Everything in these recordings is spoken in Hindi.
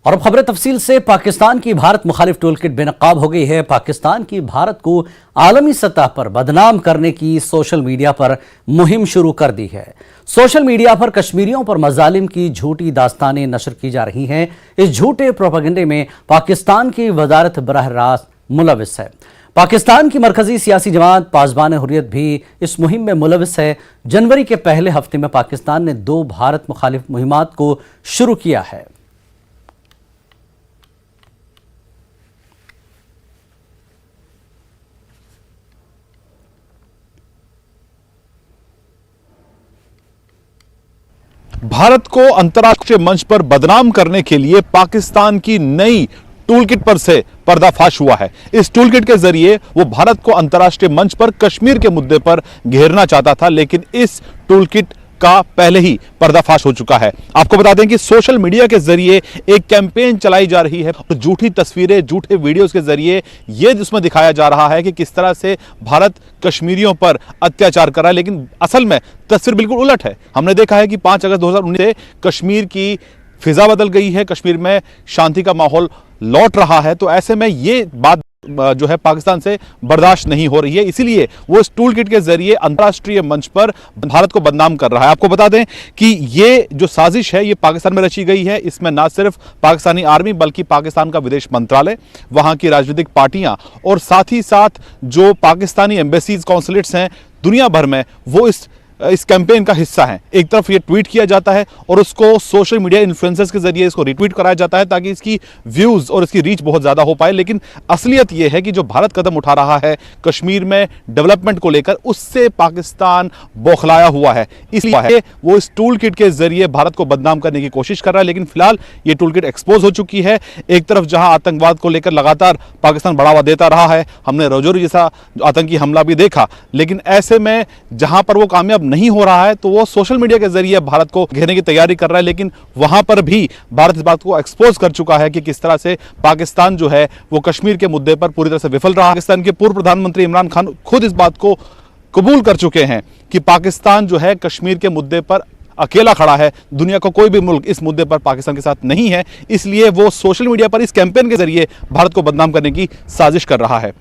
और अब खबरें तफसील से। पाकिस्तान की भारत मुखालिफ टूलकिट बेनकाब हो गई है। पाकिस्तान की भारत को आलमी सतह पर बदनाम करने की सोशल मीडिया पर मुहिम शुरू कर दी है। सोशल मीडिया पर कश्मीरियों पर मजालिम की झूठी दास्तानें नशर की जा रही हैं। इस झूठे प्रोपेगेंडे में पाकिस्तान की वजारत बराह रास्त मुलविस है। पाकिस्तान की मरकजी सियासी जमात पासबान हुर्रियत भी इस मुहिम में मुलविस है। जनवरी के पहले हफ्ते में पाकिस्तान ने 2 भारत मुखालिफ मुहिमात को शुरू किया है। भारत को अंतर्राष्ट्रीय मंच पर बदनाम करने के लिए पाकिस्तान की नई टूलकिट पर से पर्दाफाश हुआ है। इस टूलकिट के जरिए वो भारत को अंतर्राष्ट्रीय मंच पर कश्मीर के मुद्दे पर घेरना चाहता था, लेकिन इस टूलकिट का पहले ही पर्दाफाश हो चुका है। आपको बता दें कि सोशल मीडिया के जरिए एक कैंपेन चलाई जा रही है। झूठी तस्वीरें, झूठे वीडियोस के जरिए यह उसमें दिखाया जा रहा है कि किस तरह से भारत कश्मीरियों पर अत्याचार कर रहा है, लेकिन असल में तस्वीर बिल्कुल उलट है। हमने देखा है कि 5 अगस्त 2019 से कश्मीर की फिजा बदल गई है, कश्मीर में शांति का माहौल लौट रहा है। तो ऐसे में ये बात जो है पाकिस्तान से बर्दाश्त नहीं हो रही है, इसीलिए वो इस टूल किट के जरिए अंतर्राष्ट्रीय मंच पर भारत को बदनाम कर रहा है। आपको बता दें कि ये जो साजिश है ये पाकिस्तान में रची गई है। इसमें ना सिर्फ पाकिस्तानी आर्मी बल्कि पाकिस्तान का विदेश मंत्रालय, वहां की राजनीतिक पार्टियां और साथ ही साथ जो पाकिस्तानी एम्बेसीज कॉन्सुलेट्स हैं दुनिया भर में, वो इस कैंपेन का हिस्सा है। एक तरफ ये ट्वीट किया जाता है और उसको सोशल मीडिया इन्फ्लुएंसर्स के जरिए इसको रिट्वीट कराया जाता है ताकि इसकी व्यूज और इसकी रीच बहुत ज्यादा हो पाए। लेकिन असलियत ये है कि जो भारत कदम उठा रहा है कश्मीर में डेवलपमेंट को लेकर, उससे पाकिस्तान बौखलाया हुआ है। इसलिए वो इस टूल किट के जरिए भारत को बदनाम करने की कोशिश कर रहा है। लेकिन फिलहाल ये टूल किट एक्सपोज हो चुकी है। एक तरफ जहां आतंकवाद को लेकर लगातार पाकिस्तान बढ़ावा देता रहा है, हमने रजौरी जैसा आतंकी हमला भी देखा, लेकिन ऐसे में जहां पर वो कामयाब नहीं हो रहा है तो वो सोशल मीडिया के जरिए भारत को घेरने की तैयारी कर रहा है। लेकिन वहां पर भी भारत इस बात को एक्सपोज कर चुका है कि किस तरह से पाकिस्तान जो है वो कश्मीर के मुद्दे पर पूरी तरह से विफल रहा। पाकिस्तान के पूर्व प्रधानमंत्री इमरान खान खुद इस बात को कबूल कर चुके हैं कि पाकिस्तान जो है कश्मीर के मुद्दे पर अकेला खड़ा है, दुनिया का कोई भी मुल्क इस मुद्दे पर पाकिस्तान के साथ नहीं है। इसलिए वो सोशल मीडिया पर इस कैंपेन के जरिए भारत को बदनाम करने की साजिश कर रहा है।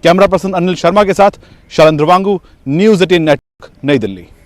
कैमरा पर्सन अनिल शर्मा के साथ शैलेंद्र वांगू, न्यूज़ 18 नेटवर्क, नई दिल्ली।